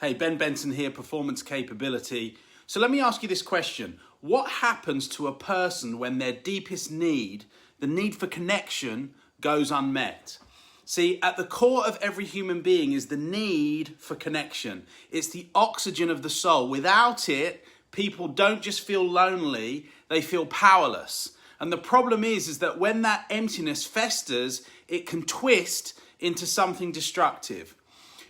Hey, Ben Benson here, Performance Capability. So let me ask you this question. What happens to a person when their deepest need, the need for connection, goes unmet? See, at the core of every human being is the need for connection. It's the oxygen of the soul. Without it, people don't just feel lonely, they feel powerless. And the problem is that when that emptiness festers, it can twist into something destructive.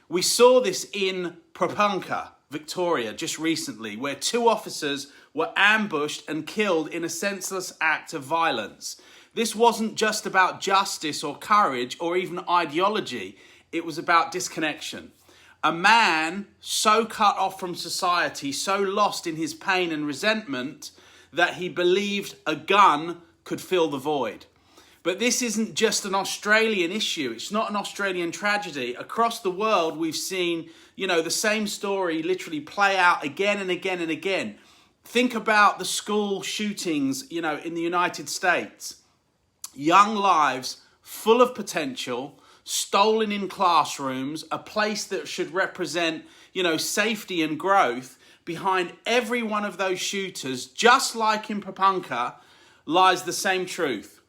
We saw this in Porepunkah, Victoria, just recently, where 2 officers were ambushed and killed in a senseless act of violence. This wasn't just about justice or courage or even ideology. It was about disconnection. A man so cut off from society, so lost in his pain and resentment, that he believed a gun could fill the void. But this isn't just an Australian issue. It's not an Australian tragedy. Across the world, we've seen, the same story literally play out again and again and again. Think about the school shootings, in the United States. Young lives full of potential, stolen in classrooms, a place that should represent, safety and growth. Behind every one of those shooters, just like in Porepunkah, lies the same truth.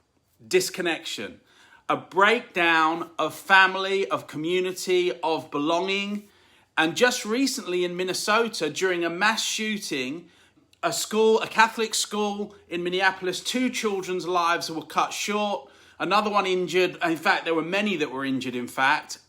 Disconnection, a breakdown of family, of community, of belonging. And just recently in Minnesota, during a mass shooting, a Catholic school in Minneapolis, 2 children's lives were cut short, another one injured. In fact, there were many that were injured,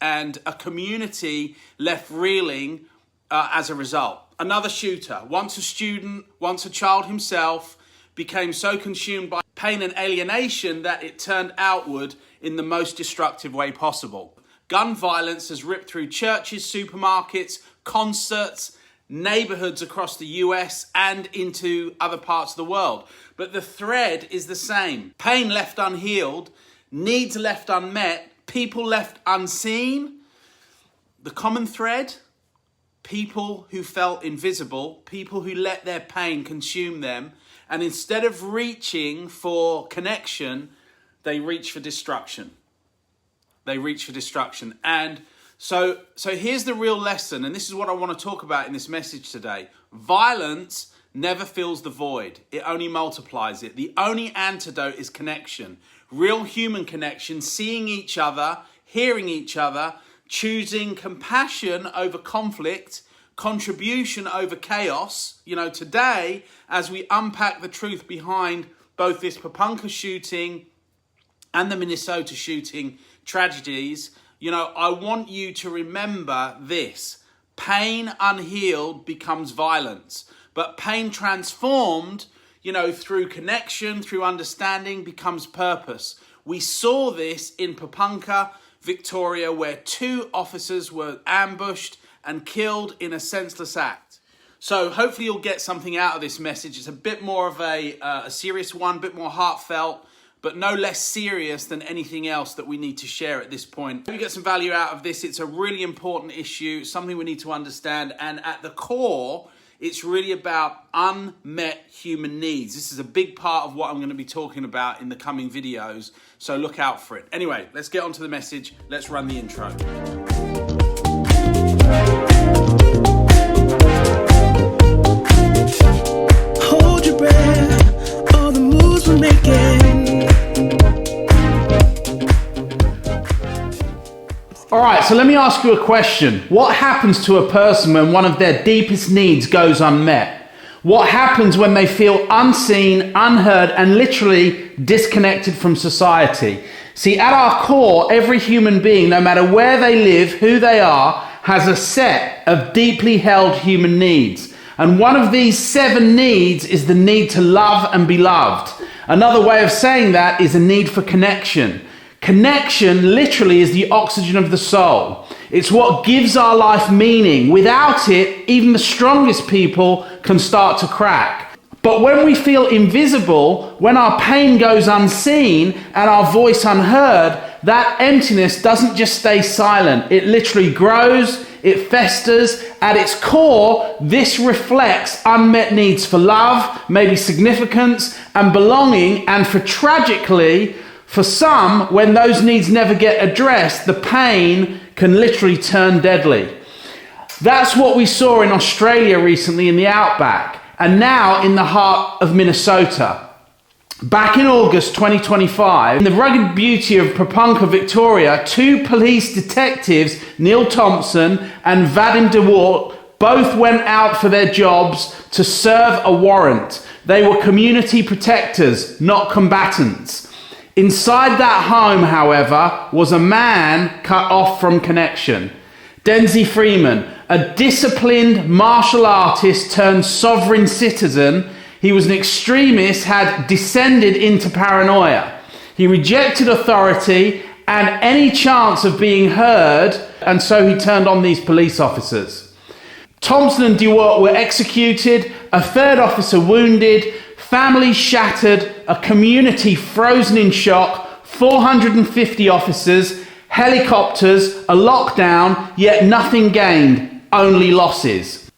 and a community left reeling as a result. Another shooter, once a student, once a child himself, became so consumed by pain and alienation that it turned outward in the most destructive way possible. Gun violence has ripped through churches, supermarkets, concerts, neighborhoods across the US and into other parts of the world. But the thread is the same. Pain left unhealed, needs left unmet, people left unseen. The common thread: people who felt invisible, people who let their pain consume them, and instead of reaching for connection, they reach for destruction. And so here's the real lesson, and this is what I want to talk about in this message today. Violence never fills the void. It only multiplies it. The only antidote is connection. Real human connection, seeing each other, hearing each other, choosing compassion over conflict, contribution over chaos. Today, as we unpack the truth behind both this Porepunkah shooting and the Minnesota shooting tragedies, I want you to remember this. Pain unhealed becomes violence, but pain transformed, through connection, through understanding, becomes purpose. We saw this in Porepunkah, Victoria, where 2 officers were ambushed and killed in a senseless act. So hopefully you'll get something out of this message. It's a bit more of a serious one, a bit more heartfelt, but no less serious than anything else that we need to share at this point. If you get some value out of this, it's a really important issue, something we need to understand. And at the core, it's really about unmet human needs. This is a big part of what I'm going to be talking about in the coming videos, so look out for it. Anyway, let's get on to the message. Let's run the intro. Hold your breath, all the moves we're making. All right, so let me ask you a question. What happens to a person when one of their deepest needs goes unmet? What happens when they feel unseen, unheard, and literally disconnected from society? See, at our core, every human being, no matter where they live, who they are, has a set of deeply held human needs. And one of these 7 needs is the need to love and be loved. Another way of saying that is a need for connection. Connection literally is the oxygen of the soul. It's what gives our life meaning. Without it, even the strongest people can start to crack. But when we feel invisible, when our pain goes unseen and our voice unheard, that emptiness doesn't just stay silent. It literally grows, it festers. At its core, this reflects unmet needs for love, maybe significance and belonging, and tragically, for some, when those needs never get addressed, the pain can literally turn deadly. That's what we saw in Australia recently in the outback, and now in the heart of Minnesota. Back in August 2025, in the rugged beauty of Porepunkah, Victoria, two police detectives, Neil Thompson and Vadim DeWalt, both went out for their jobs to serve a warrant. They were community protectors, not combatants. Inside that home, however, was a man cut off from connection. Denzi Freeman, a disciplined martial artist turned sovereign citizen. He was an extremist, had descended into paranoia. He rejected authority and any chance of being heard, and so he turned on these police officers. Thompson and DeWalt were executed, a third officer wounded, families shattered, a community frozen in shock, 450 officers, helicopters, a lockdown, yet nothing gained, only losses.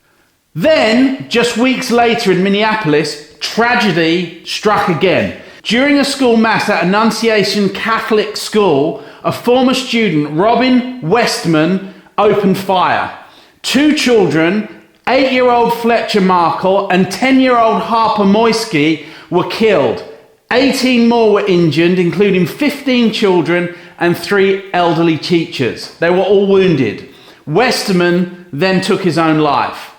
Then, just weeks later in Minneapolis, tragedy struck again. During a school mass at Annunciation Catholic School, a former student, Robin Westman, opened fire. Two children, 8-year-old Fletcher Markle and 10-year-old Harper Moisky, were killed. 18 more were injured, including 15 children and 3 elderly teachers. They were all wounded. Westerman then took his own life.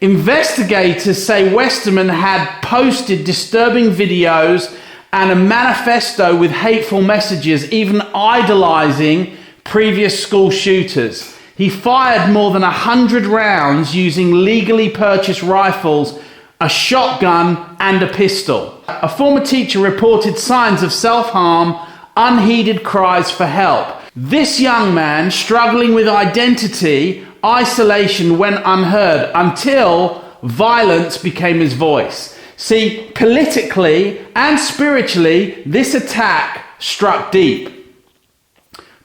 Investigators say Westerman had posted disturbing videos and a manifesto with hateful messages, even idolizing previous school shooters. He fired more than 100 rounds using legally purchased rifles, a shotgun, and a pistol. A former teacher reported signs of self-harm, unheeded cries for help. This young man, struggling with identity, isolation, went unheard until violence became his voice. See, politically and spiritually, this attack struck deep.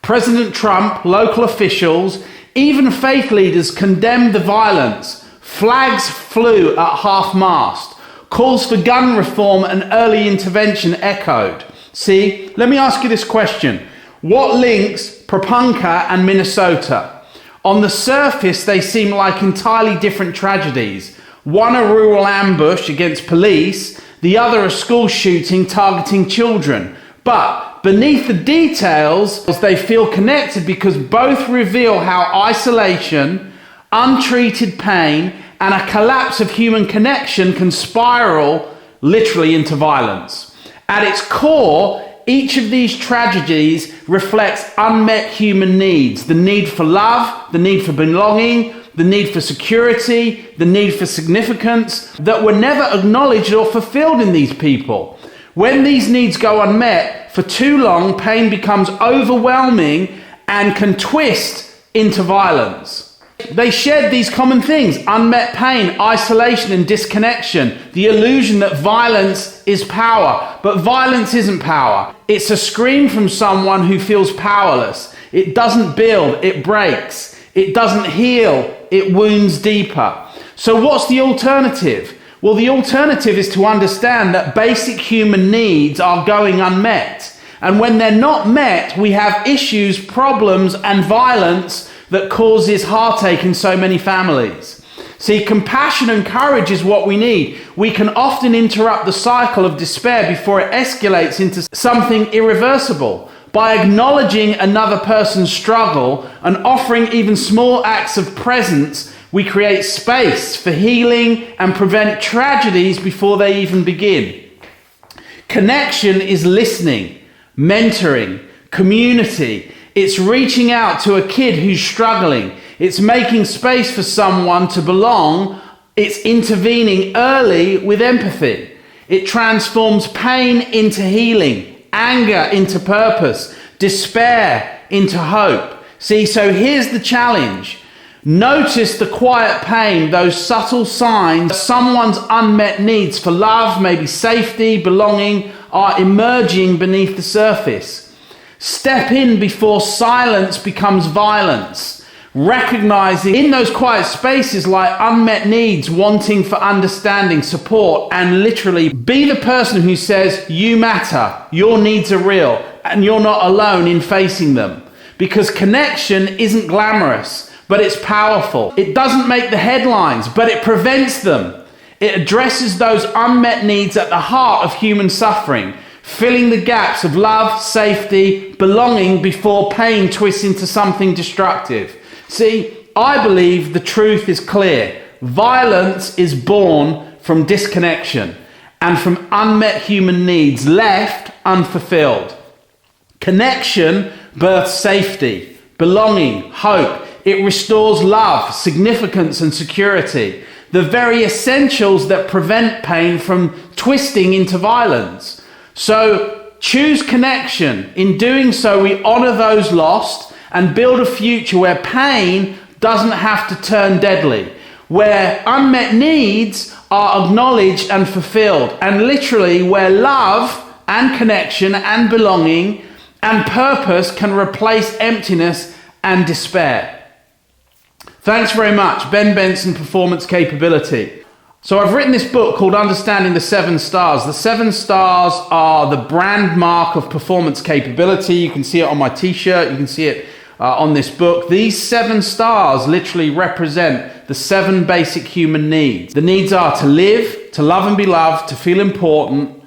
President Trump, local officials, even faith leaders condemned the violence. Flags flew at half-mast. Calls for gun reform and early intervention echoed. See, let me ask you this question. What links Porepunkah and Minnesota? On the surface, they seem like entirely different tragedies. One a rural ambush against police, the other a school shooting targeting children. But beneath the details, they feel connected because both reveal how isolation, untreated pain, and a collapse of human connection can spiral literally into violence. At its core, each of these tragedies reflects unmet human needs. The need for love, the need for belonging, the need for security, the need for significance that were never acknowledged or fulfilled in these people. When these needs go unmet for too long, pain becomes overwhelming and can twist into violence. They shared these common things: unmet pain, isolation and disconnection, the illusion that violence is power. But violence isn't power. It's a scream from someone who feels powerless. It doesn't build, it breaks. It doesn't heal, it wounds deeper. So what's the alternative? Well, the alternative is to understand that basic human needs are going unmet. And when they're not met, we have issues, problems, and violence that causes heartache in so many families. See, compassion and courage is what we need. We can often interrupt the cycle of despair before it escalates into something irreversible. By acknowledging another person's struggle and offering even small acts of presence, we create space for healing and prevent tragedies before they even begin. Connection is listening, mentoring, community. It's reaching out to a kid who's struggling. It's making space for someone to belong. It's intervening early with empathy. It transforms pain into healing, anger into purpose, despair into hope. See, so here's the challenge. Notice the quiet pain, those subtle signs. Someone's unmet needs for love, maybe safety, belonging, are emerging beneath the surface. Step in before silence becomes violence. Recognizing in those quiet spaces like unmet needs, wanting for understanding, support, and literally be the person who says, you matter, your needs are real, and you're not alone in facing them. Because connection isn't glamorous, but it's powerful. It doesn't make the headlines, but it prevents them. It addresses those unmet needs at the heart of human suffering, filling the gaps of love, safety, belonging before pain twists into something destructive. See, I believe the truth is clear. Violence is born from disconnection and from unmet human needs left unfulfilled. Connection births safety, belonging, hope. It restores love, significance, and security. The very essentials that prevent pain from twisting into violence. So choose connection. In doing so, we honor those lost and build a future where pain doesn't have to turn deadly, where unmet needs are acknowledged and fulfilled, and literally where love and connection and belonging and purpose can replace emptiness and despair. Thanks very much, Ben Benson, Performance Capability. So I've written this book called Understanding the 7 Stars. The 7 stars are the brand mark of performance capability. You can see it on my t-shirt. You can see it on this book. These 7 stars literally represent the 7 basic human needs. The needs are to live, to love and be loved, to feel important,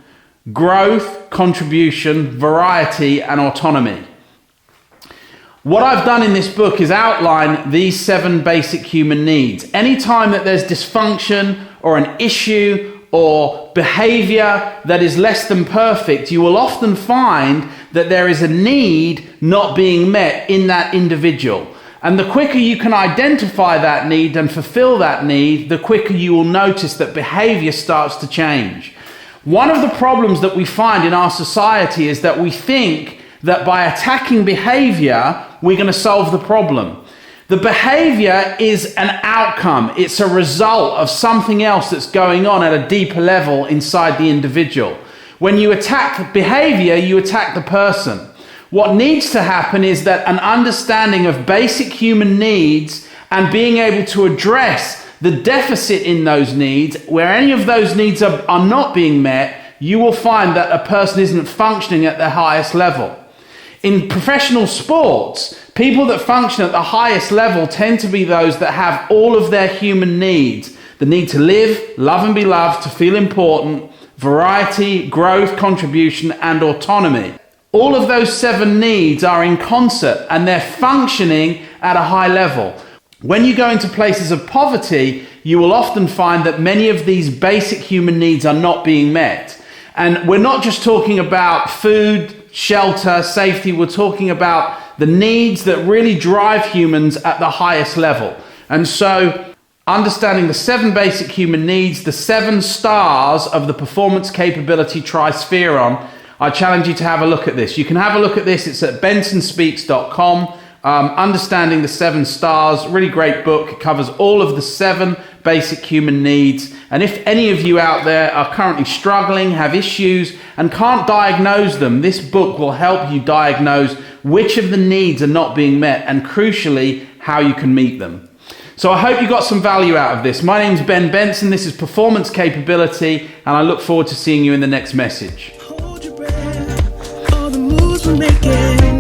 growth, contribution, variety, and autonomy. What I've done in this book is outline these 7 basic human needs. Anytime that there's dysfunction or an issue or behavior that is less than perfect, you will often find that there is a need not being met in that individual. And the quicker you can identify that need and fulfill that need, the quicker you will notice that behavior starts to change. One of the problems that we find in our society is that we think that by attacking behavior, we're going to solve the problem. The behavior is an outcome. It's a result of something else that's going on at a deeper level inside the individual. When you attack behavior, you attack the person. What needs to happen is that an understanding of basic human needs and being able to address the deficit in those needs, where any of those needs are not being met, you will find that a person isn't functioning at their highest level. In professional sports, people that function at the highest level tend to be those that have all of their human needs. The need to live, love and be loved, to feel important, variety, growth, contribution, and autonomy. All of those 7 needs are in concert and they're functioning at a high level. When you go into places of poverty, you will often find that many of these basic human needs are not being met. And we're not just talking about food, shelter, safety. We're talking about the needs that really drive humans at the highest level. And so understanding the 7 basic human needs, the 7 stars of the performance capability trispheron, I challenge you to have a look at this. You can have a look at this. It's at bensonspeaks.com. Understanding the 7 stars, really great book. It covers all of the 7 basic human needs. And if any of you out there are currently struggling, have issues, and can't diagnose them, this book will help you diagnose which of the needs are not being met and, crucially, how you can meet them. So I hope you got some value out of this. My name's Ben Benson. This is Performance Capability, and I look forward to seeing you in the next message. Hold your breath, all the moves we're making.